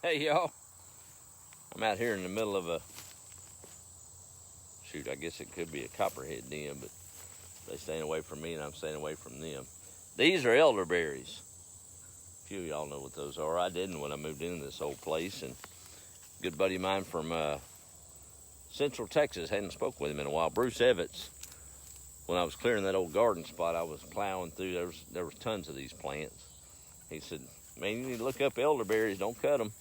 Hey y'all, I'm out here in the middle of a, shoot, I guess it could be a copperhead den, but they staying away from me and I'm staying away from them. These are elderberries. A few of y'all know what those are. I didn't when I moved into this old place, and a good buddy of mine from Central Texas, hadn't spoke with him in a while, Bruce Evans. When I was clearing that old garden spot, I was plowing through, there was tons of these plants. He said, man, you need to look up elderberries, don't cut them.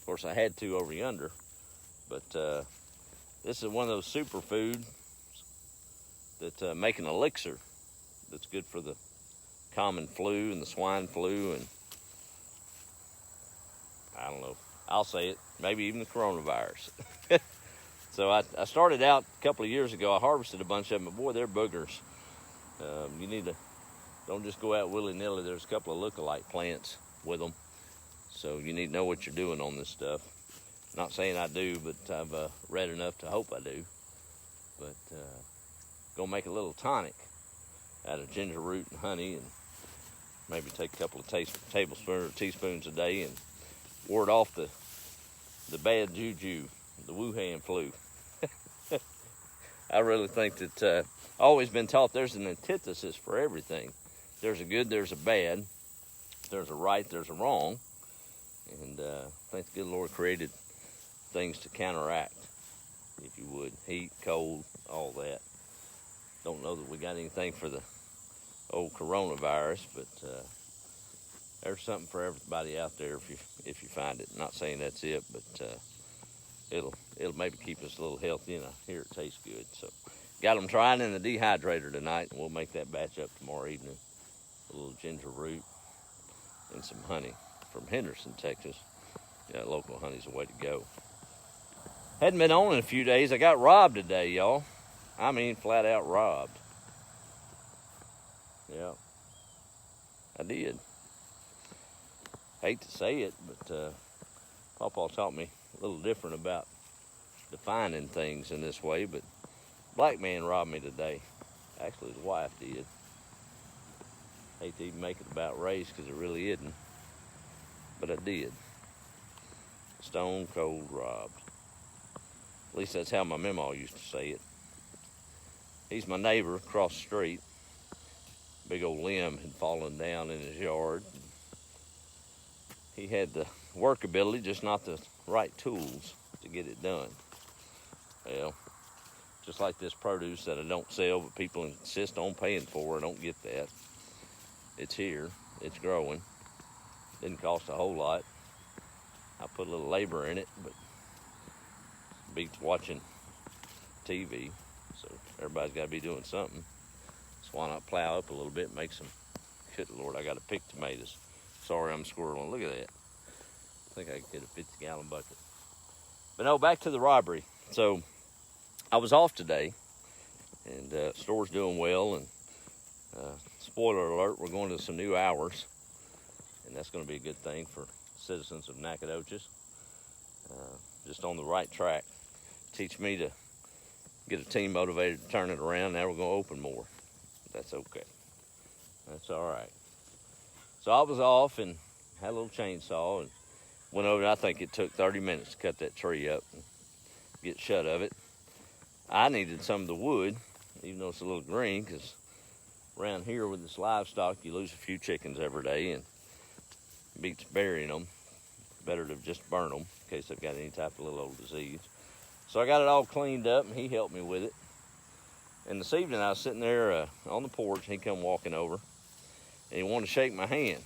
Of course, I had to over yonder, but this is one of those superfoods that make an elixir that's good for the common flu and the swine flu, and I don't know, I'll say it, maybe even the coronavirus. So I started out a couple of years ago. I harvested a bunch of them, but boy, they're boogers. You need to, don't just go out willy-nilly. There's a couple of look-alike plants with them, so you need to know what you're doing on this stuff. Not saying I do, but I've read enough to hope I do. But gonna make a little tonic out of ginger root and honey, and maybe take a couple of tablespoons or teaspoons a day and ward off the bad juju, the Wuhan flu. I really think that I've always been taught there's an antithesis for everything. There's a good, there's a bad, there's a right, there's a wrong, and I think the good Lord created things to counteract, if you would, heat, cold, all that. Don't know that we got anything for the old coronavirus, but there's something for everybody out there if you find it. Not saying that's it, but it'll maybe keep us a little healthy, and I hear it tastes good. So got them trying in the dehydrator tonight, and we'll make that batch up tomorrow evening. A little ginger root and some honey from Henderson, Texas. Yeah, local honey's the way to go. Hadn't been on in a few days. I got robbed today, y'all. I mean, flat out robbed. Yeah, I did. Hate to say it, but Pawpaw taught me a little different about defining things in this way, but black man robbed me today. Actually, his wife did. Hate to even make it about race because it really isn't, but I did. Stone cold robbed. At least that's how my mama used to say it. He's my neighbor across the street. Big old limb had fallen down in his yard. He had the work ability, just not the right tools to get it done. Well, just like this produce that I don't sell, but people insist on paying for, I don't get that. It's here, it's growing. Didn't cost a whole lot. I put a little labor in it, but beats watching TV. So everybody's got to be doing something. So why not plow up a little bit and make some, good Lord, I got to pick tomatoes. Sorry, I'm squirreling. Look at that. I think I could get a 50-gallon bucket. But no, back to the robbery. So I was off today, and store's doing well, and spoiler alert, we're going to some new hours, and that's going to be a good thing for citizens of Nacogdoches. Just on the right track. Teach me to get a team motivated to turn it around. Now we're going to open more. That's okay. That's all right. So I was off and had a little chainsaw and went over. I think it took 30 minutes to cut that tree up and get shut of it. I needed some of the wood, even though it's a little green, because around here with this livestock, you lose a few chickens every day, and it beats burying them. Better to just burn them in case they've got any type of little old disease. So I got it all cleaned up, and he helped me with it. And this evening, I was sitting there on the porch, and he come walking over, and he wanted to shake my hand.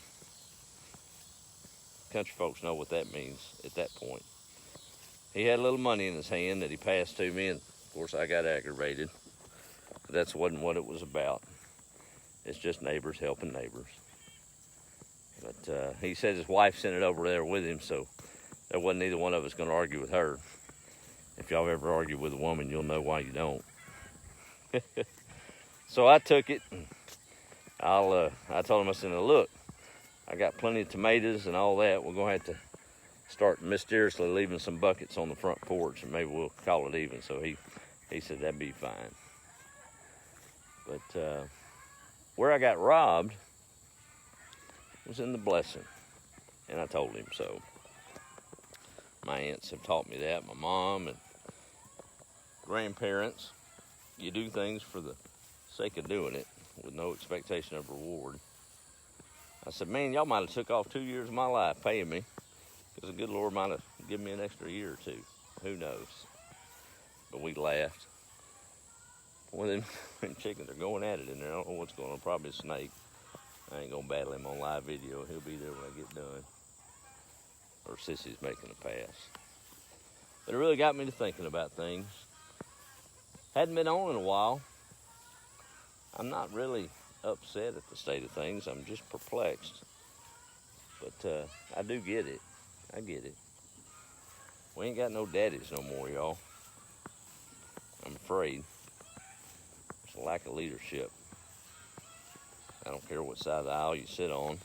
Country folks know what that means at that point. He had a little money in his hand that he passed to me, and of course I got aggravated. But that wasn't what it was about. It's just neighbors helping neighbors. But he said his wife sent it over there with him, so there wasn't either one of us going to argue with her. If y'all ever argue with a woman, you'll know why you don't. So I took it, and I told him, I said, look, I got plenty of tomatoes and all that. We're going to have to start mysteriously leaving some buckets on the front porch, and maybe we'll call it even. So he said that'd be fine. But where I got robbed was in the blessing, and I told him so. My aunts have taught me that, my mom and grandparents. You do things for the sake of doing it with no expectation of reward. I said, man, y'all might have took off 2 years of my life paying me, because the good Lord might have given me an extra year or two. Who knows? But we laughed. Well, them chickens are going at it in there. I don't know what's going on. Probably a snake. I ain't going to battle him on live video. He'll be there when I get done. Or Sissy's making a pass. But it really got me to thinking about things. Hadn't been on in a while. I'm not really upset at the state of things. I'm just perplexed. But I do get it. I get it. We ain't got no daddies no more, y'all. I'm afraid. There's a lack of leadership. I don't care what side of the aisle you sit on.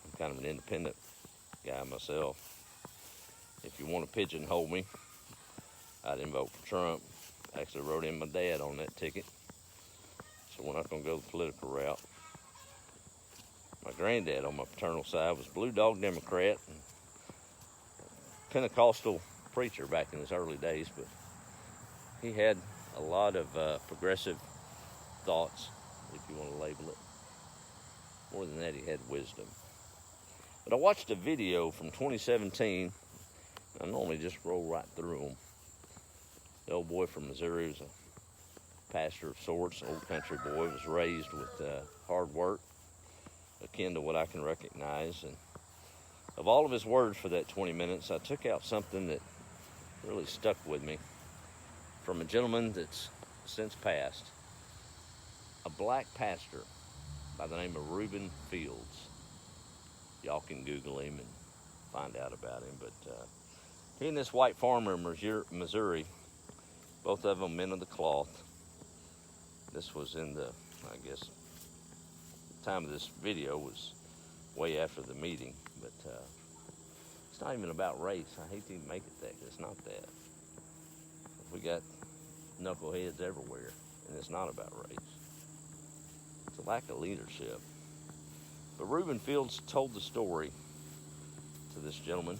I'm kind of an independent guy myself. If you want to pigeonhole me, I didn't vote for Trump. I actually wrote in my dad on that ticket. So we're not going to go the political route. My granddad on my paternal side was Blue Dog Democrat, and Pentecostal preacher back in his early days, but he had a lot of progressive thoughts, if you want to label it. More than that, he had wisdom. But I watched a video from 2017. I normally just roll right through them. The old boy from Missouri was a pastor of sorts, an old country boy, was raised with hard work, akin to what I can recognize. And of all of his words for that 20 minutes, I took out something that really stuck with me from a gentleman that's since passed, a black pastor by the name of Reuben Fields. Y'all can Google him and find out about him. But he and this white farmer in Missouri, both of them men of the cloth. This was in the, I guess, the time of this video was way after the meeting. But it's not even about race. I hate to even make it that. It's not that. We got knuckleheads everywhere, and it's not about race. It's a lack of leadership. But Reuben Fields told the story to this gentleman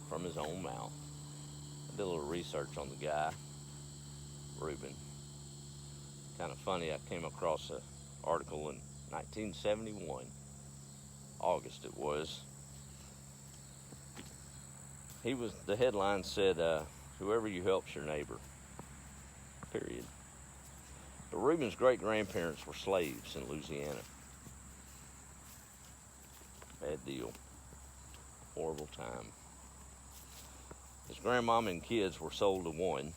from his own mouth. I did a little research on the guy, Reuben. Kind of funny, I came across an article in 1971, August it was. The headline said, whoever you help's your neighbor, period. But Reuben's great-grandparents were slaves in Louisiana. Bad deal. Horrible time. His grandmom and kids were sold to one.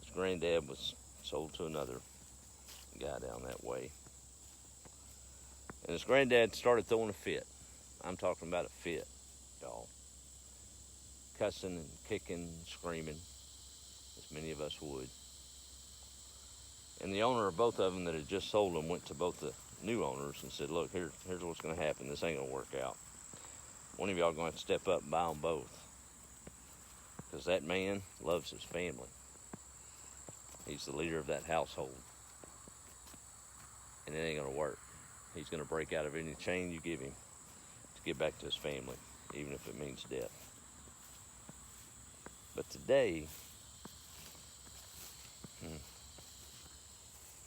His granddad was sold to another guy down that way. And his granddad started throwing a fit. I'm talking about a fit, y'all. Cussing and kicking and screaming, as many of us would. And the owner of both of them that had just sold them went to both the new owners and said, look, here's what's going to happen. This ain't going to work out. One of y'all going to have to step up and buy them both. Because that man loves his family. He's the leader of that household. And it ain't going to work. He's going to break out of any chain you give him to get back to his family, even if it means death. But today,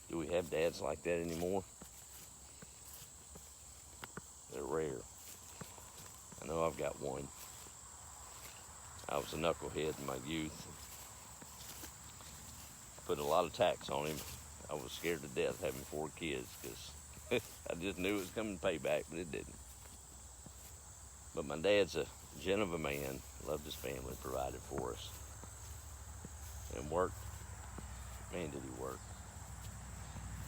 do we have dads like that anymore? They're rare. I know I've got one. I was a knucklehead in my youth. Put a lot of tax on him. I was scared to death having 4 kids because I just knew it was coming payback, but it didn't. But my dad's a gent of a man, loved his family, provided for us, and worked. Man, did he work.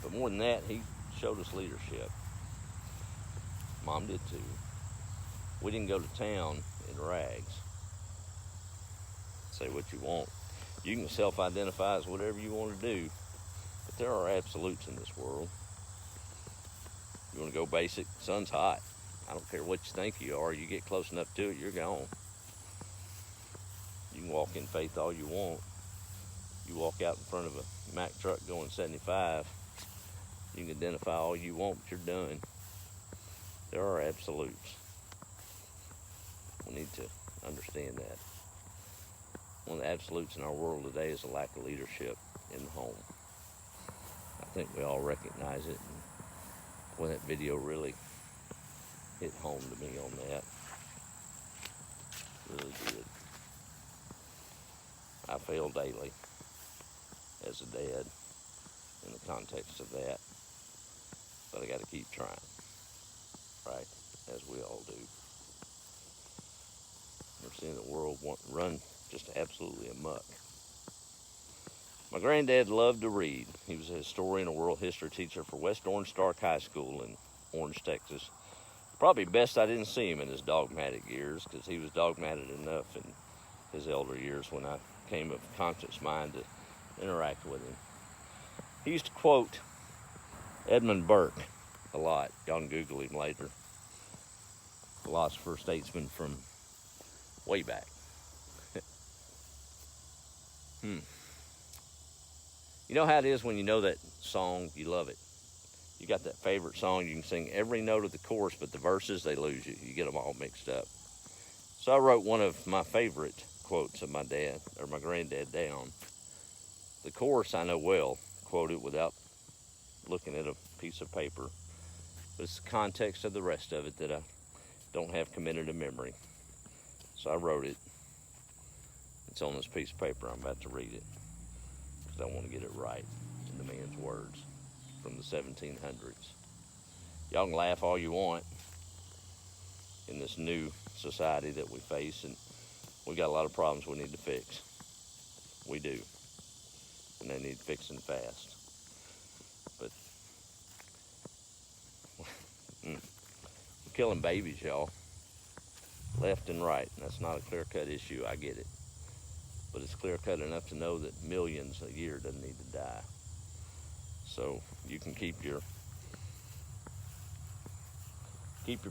But more than that, he showed us leadership. Mom did too. We didn't go to town in rags. Say what you want. You can self-identify as whatever you want to do, but there are absolutes in this world. You want to go basic? Sun's hot. I don't care what you think you are. You get close enough to it, you're gone. You can walk in faith all you want. You walk out in front of a Mack truck going 75, you can identify all you want, but you're done. There are absolutes. We need to understand that. One of the absolutes in our world today is a lack of leadership in the home. I think we all recognize it. And when that video really hit home to me on that, really did. I fail daily as a dad in the context of that, but I got to keep trying, right? As we all do. We're seeing the world run just absolutely amok. My granddad loved to read. He was a historian, a world history teacher for West Orange Stark High School in Orange, Texas. Probably best I didn't see him in his dogmatic years, because he was dogmatic enough in his elder years when I came of conscious mind to interact with him. He used to quote Edmund Burke a lot. Y'all can Google him later. Philosopher, statesman from way back. You know how it is when you know that song, you love it. You got that favorite song, you can sing every note of the chorus, but the verses, they lose you. You get them all mixed up. So I wrote one of my favorite quotes of my dad, or my granddad, down. The chorus I know well, quote it without looking at a piece of paper. But it's the context of the rest of it that I don't have committed to memory. So I wrote it. It's on this piece of paper. I'm about to read it, because I want to get it right in the man's words from the 1700s. Y'all can laugh all you want in this new society that we face, and we got a lot of problems we need to fix. We do. And they need fixing fast. But we're killing babies, y'all. Left and right. And that's not a clear-cut issue, I get it. But it's clear-cut enough to know that millions a year doesn't need to die. So you can keep your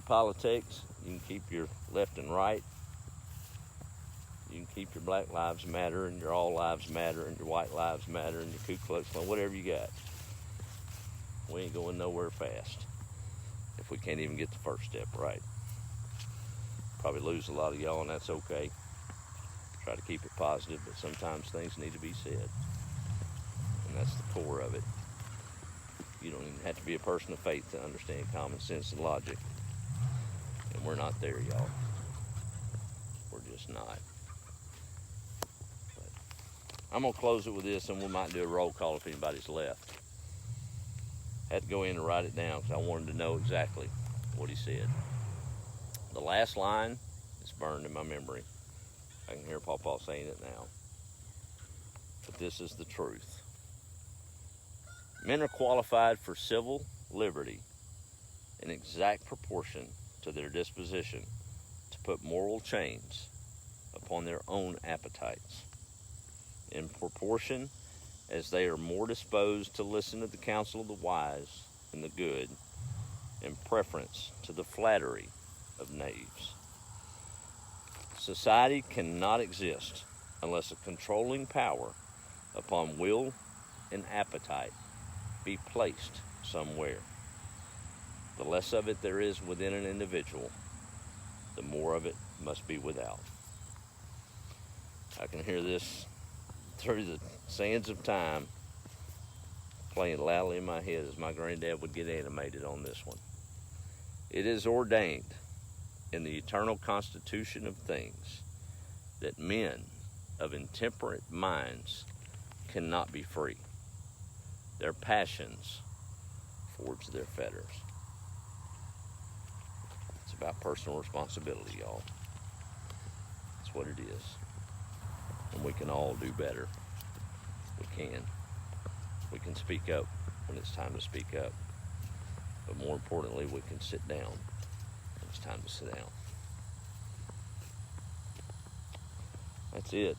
politics, you can keep your left and right, you can keep your Black Lives Matter and your All Lives Matter and your White Lives Matter and your Ku Klux Klan, whatever you got. We ain't going nowhere fast if we can't even get the first step right. Probably lose a lot of y'all, and that's okay. Try to keep it positive, but sometimes things need to be said. And that's the core of it. You don't even have to be a person of faith to understand common sense and logic. And we're not there, y'all. We're just not. But I'm going to close it with this, and we might do a roll call if anybody's left. Had to go in and write it down because I wanted to know exactly what he said. The last line is burned in my memory. I can hear Pawpaw saying it now. But this is the truth. Men are qualified for civil liberty in exact proportion to their disposition to put moral chains upon their own appetites, in proportion as they are more disposed to listen to the counsel of the wise and the good, in preference to the flattery of knaves. Society cannot exist unless a controlling power upon will and appetite be placed somewhere. The less of it there is within an individual, the more of it must be without. I can hear this through the sands of time playing loudly in my head as my granddad would get animated on this one. It is ordained in the eternal constitution of things that men of intemperate minds cannot be free. Their passions forge their fetters. It's about personal responsibility, y'all. That's what it is. And we can all do better. We can. We can speak up when it's time to speak up. But more importantly, we can sit down when it's time to sit down. That's it.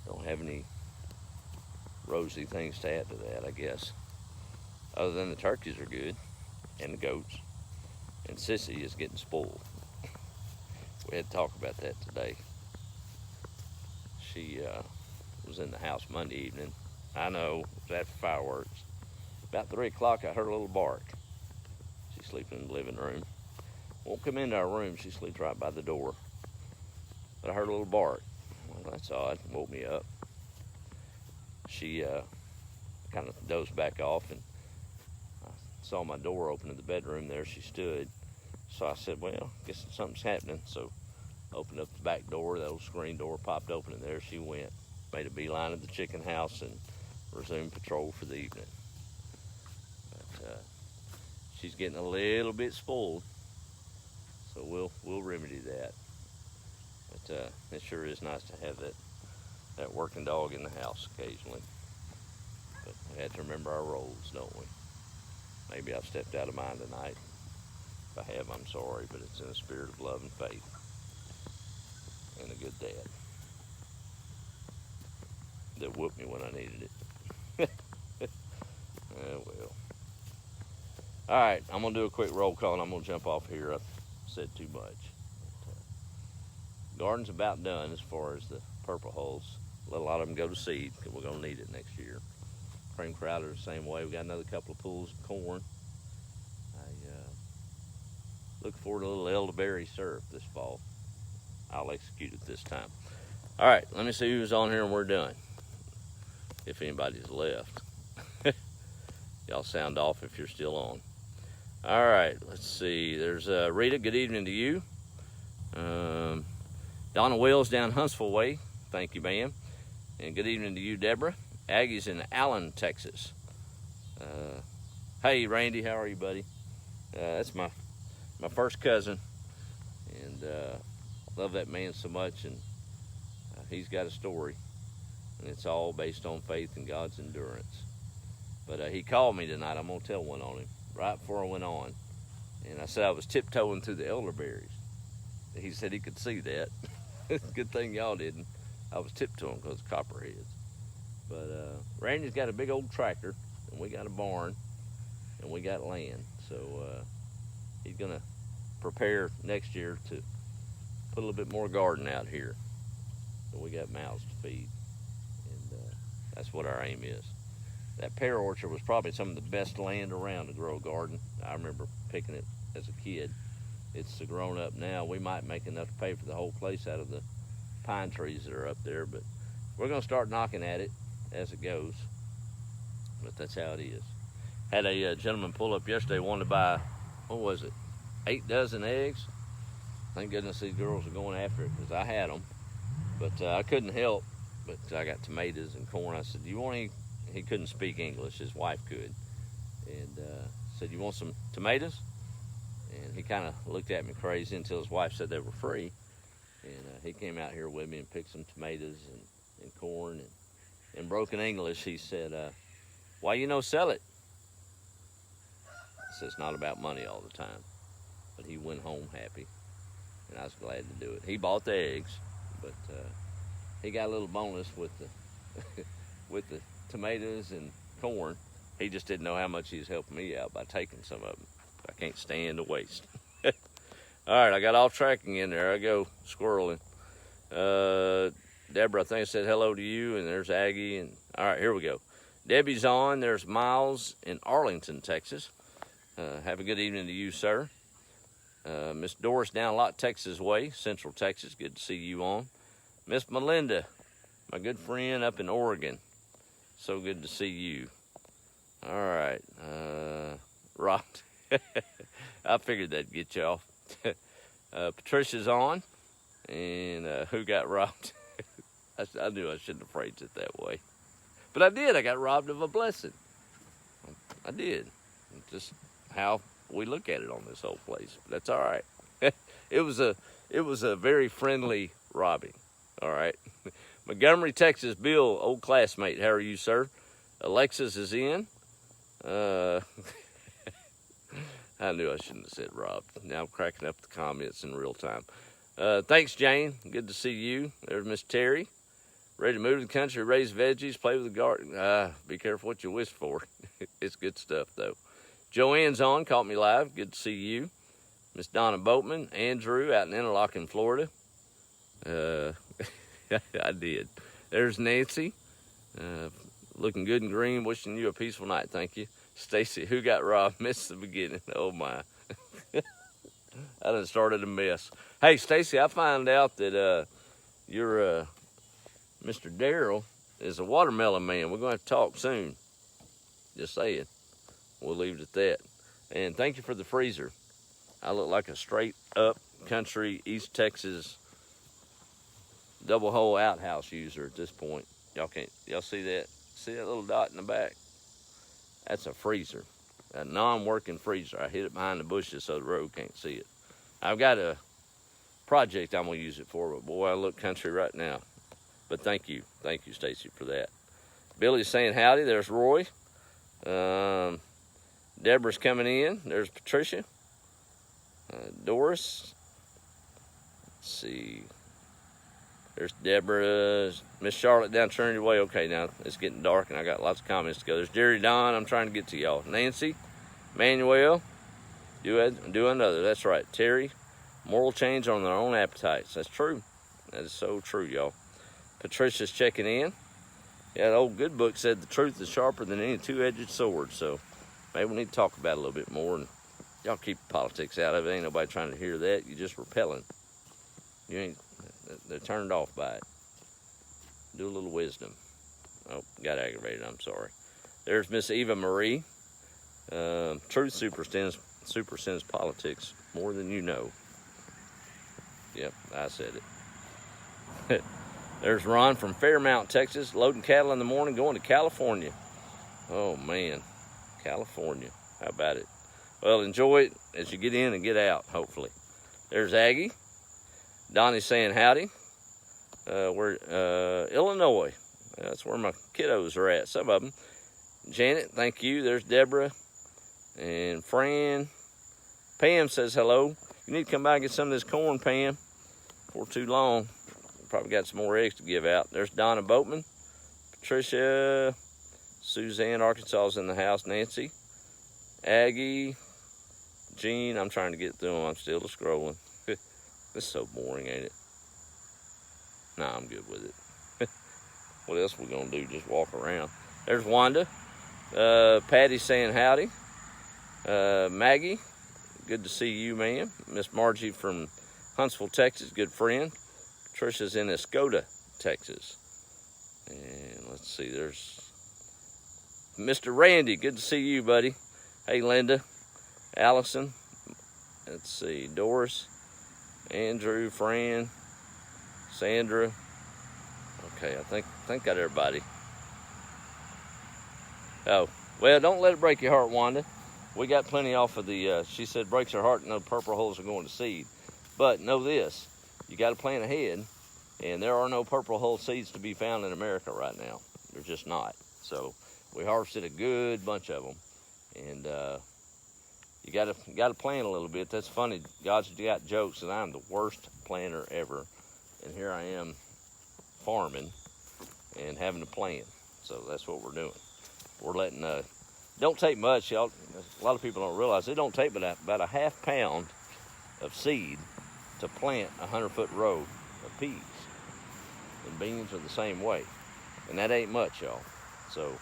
Don't have any rosy things to add to that, I guess. Other than the turkeys are good, and the goats, and Sissy is getting spoiled. We had to talk about that today. She was in the house Monday evening. I know, it was after fireworks. About 3 o'clock, I heard a little bark. She's sleeping in the living room. Won't come into our room. She sleeps right by the door. But I heard a little bark. Well, that's odd. Woke me up. She kind of dozed back off, and I saw my door open in the bedroom. There she stood. So I said, well, I guess something's happening. So opened up the back door. That old screen door popped open, and there she went. Made a beeline at the chicken house and resumed patrol for the evening. But she's getting a little bit spoiled, so we'll remedy that. But it sure is nice to have that working dog in the house occasionally. But we have to remember our roles, don't we? Maybe I've stepped out of mine tonight. If I have, I'm sorry, but it's in a spirit of love and faith and a good dad that whooped me when I needed it. Oh, well. All right, I'm going to do a quick roll call, and I'm going to jump off here. I've said too much. Garden's about done as far as the purple hulls. Let a lot of them go to seed because we're going to need it next year. Cream crowder the same way. We got another couple of pools of corn. I look forward to a little elderberry syrup this fall. I'll execute it this time. All right, let me see who's on here and we're done. If anybody's left. Y'all sound off if you're still on. All right, let's see. There's Rita, good evening to you. Donna Wells down Huntsville Way. Thank you, ma'am. And good evening to you, Deborah. Aggie's in Allen, Texas. Hey, Randy, how are you, buddy? That's my first cousin. And love that man so much. And he's got a story. And it's all based on faith and God's endurance. But he called me tonight. I'm going to tell one on him right before I went on. And I said I was tiptoeing through the elderberries. He said he could see that. Good thing y'all didn't. I was tiptoeing because of copperheads. But Randy's got a big old tractor, and we got a barn, and we got land. So he's going to prepare next year to put a little bit more garden out here. So we got mouths to feed. And that's what our aim is. That pear orchard was probably some of the best land around to grow a garden. I remember picking it as a kid. It's grown up now. We might make enough to pay for the whole place out of the pine trees that are up there, but we're going to start knocking at it as it goes. But that's how it is. Had a gentleman pull up yesterday, wanted to buy, what was it, 8 dozen eggs? Thank goodness these girls are going after it because I had them, but I couldn't help. But I got tomatoes and corn. I said, do you want any? He couldn't speak English. His wife could. And said, you want some tomatoes? And he kind of looked at me crazy until his wife said they were free. And he came out here with me and picked some tomatoes and corn. And in broken English, he said, why you no sell it? He said, it's not about money all the time. But he went home happy. And I was glad to do it. He bought the eggs, but he got a little bonus with the with the tomatoes and corn. He just didn't know how much he was helping me out by taking some of them. I can't stand to waste. All right, I got off track again. There I go, squirreling. Deborah, I think I said hello to you, and there's Aggie. And all right, here we go. Debbie's on. There's Miles in Arlington, Texas. Have a good evening to you, sir. Miss Doris down Lott, Texas way, Central Texas. Good to see you on. Miss Melinda, my good friend up in Oregon. So good to see you. All right. Rob, I figured that'd get you off. Patricia's on. And who got robbed? I knew I shouldn't have phrased it that way. But I did. I got robbed of a blessing. I did. Just how we look at it on this whole place. But that's all right. It was a very friendly robbing. All right. Montgomery, Texas, Bill, old classmate. How are you, sir? Alexis is in. I knew I shouldn't have said robbed. Now I'm cracking up the comments in real time. Thanks, Jane. Good to see you. There's Miss Terry. Ready to move to the country, raise veggies, play with the garden. Be careful what you wish for. It's good stuff, though. Joanne's on. Caught me live. Good to see you. Miss Donna Boatman. Andrew out in Interlachen, Florida. I did. There's Nancy. Looking good and green. Wishing you a peaceful night. Thank you. Stacy, who got robbed? Missed the beginning. Oh, my. I done started a mess. Hey, Stacy, I found out that your Mr. Darrell is a watermelon man. We're going to have to talk soon. Just saying. We'll leave it at that. And thank you for the freezer. I look like a straight up country East Texas double hole outhouse user at this point. Y'all see that? See that little dot in the back? That's a freezer, a non-working freezer. I hid it behind the bushes so the road can't see it. I've got a project I'm gonna use it for, but boy, I look country right now. But thank you, Stacy, for that. Billy's saying howdy. There's Roy. Deborah's coming in. There's Patricia. Doris. Let's see. There's Deborah. Miss Charlotte down Trinity Way. Okay, now it's getting dark and I got lots of comments to go. There's Jerry Don. I'm trying to get to y'all. Nancy. Manuel. Do another. That's right. Terry. Moral change on their own appetites. That's true. That is so true, y'all. Patricia's checking in. Yeah, the old good book said the truth is sharper than any two-edged sword. So maybe we need to talk about it a little bit more. And y'all keep politics out of it. Ain't nobody trying to hear that. You're just repelling. They're turned off by it. Do a little wisdom. Oh, got aggravated. I'm sorry. There's Miss Eva Marie. Truth supersends politics more than you know. Yep, I said it. There's Ron from Fairmount, Texas, loading cattle in the morning, going to California. Oh, man. California. How about it? Well, enjoy it as you get in and get out, hopefully. There's Aggie. Donnie's saying howdy. We're Illinois. That's where my kiddos are at, some of them. Janet, thank you. There's Deborah and Fran. Pam says hello. You need to come by and get some of this corn, Pam, before too long. Probably got some more eggs to give out. There's Donna Boatman. Patricia. Suzanne, Arkansas's in the house. Nancy. Aggie. Jean. I'm trying to get through them. I'm still scrolling. This is so boring, ain't it? Nah, I'm good with it. What else we gonna do? Just walk around. There's Wanda. Patty saying howdy. Maggie. Good to see you, ma'am. Miss Margie from Huntsville, Texas. Good friend. Patricia's in Escoda, Texas. And let's see, there's Mr. Randy. Good to see you, buddy. Hey, Linda. Allison. Let's see, Doris. Andrew, Fran. Sandra. Okay, I think got everybody. Oh, well, don't let it break your heart, Wanda. We got plenty off of the, she said breaks her heart and no purple holes are going to seed. But know this. You got to plan ahead, and there are no purple hull seeds to be found in America right now. They're just not. So we harvested a good bunch of them, and you got to plan a little bit. That's funny. God's got jokes, and I'm the worst planner ever, and here I am farming and having to plan. So that's what we're doing. We're letting don't take much, y'all. A lot of people don't realize it don't take about a half pound of seed to plant a 100-foot row of peas. And beans are the same way. And that ain't much, y'all. So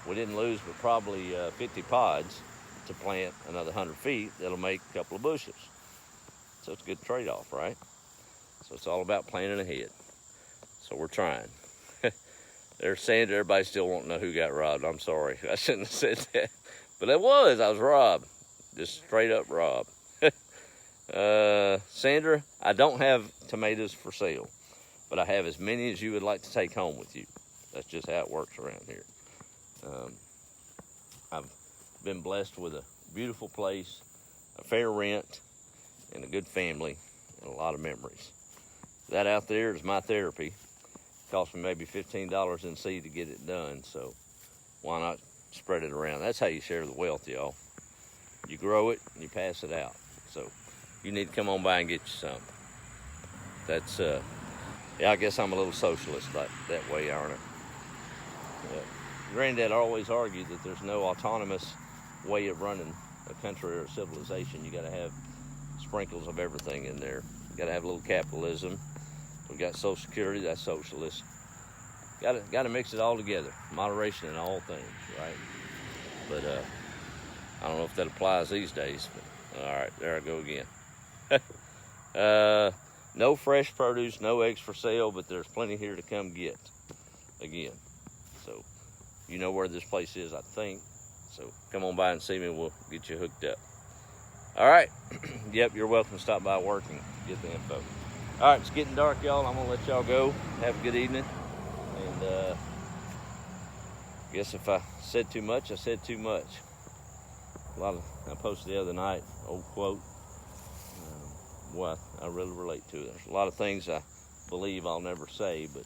we didn't lose but probably 50 pods to plant another 100 feet. That'll make a couple of bushels. So it's a good trade-off, right? So it's all about planning ahead. So we're trying. There's Sandra. Everybody still won't know who got robbed. I'm sorry. I shouldn't have said that. But I was robbed. Just straight up robbed. Sandra, I don't have tomatoes for sale, but I have as many as you would like to take home with you. That's just how it works around here. I've been blessed with a beautiful place, a fair rent, and a good family, and a lot of memories. That out there is my therapy. Cost me maybe $15 in seed to get it done, so why not spread it around? That's how you share the wealth, y'all. You grow it and you pass it out. So you need to come on by and get you some. That's, yeah, I guess I'm a little socialist that way, aren't I? Granddad always argued that there's no autonomous way of running a country or a civilization. You got to have sprinkles of everything in there. You got to have a little capitalism. We got Social Security, that's socialist. Got to mix it all together. Moderation in all things, right? But I don't know if that applies these days. But all right, there I go again. No fresh produce, no eggs for sale, but there's plenty here to come get again. So you know where this place is, I think. So come on by and see me. We'll get you hooked up. All right. Yep, you're welcome to stop by work and get the info. All right, it's getting dark, y'all. I'm going to let y'all go. Have a good evening. And guess if I said too much, I said too much. I posted the other night, old quote. Boy, I really relate to it. There's a lot of things I believe I'll never say, but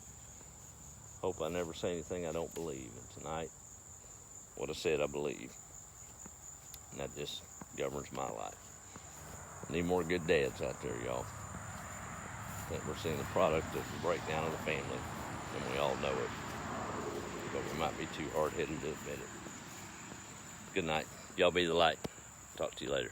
hope I never say anything I don't believe. And tonight, what I said I believe. And that just governs my life. Need more good dads out there, y'all. I think we're seeing the product of the breakdown of the family, and we all know it. But we might be too hard-headed to admit it. Good night. Y'all be the light. Talk to you later.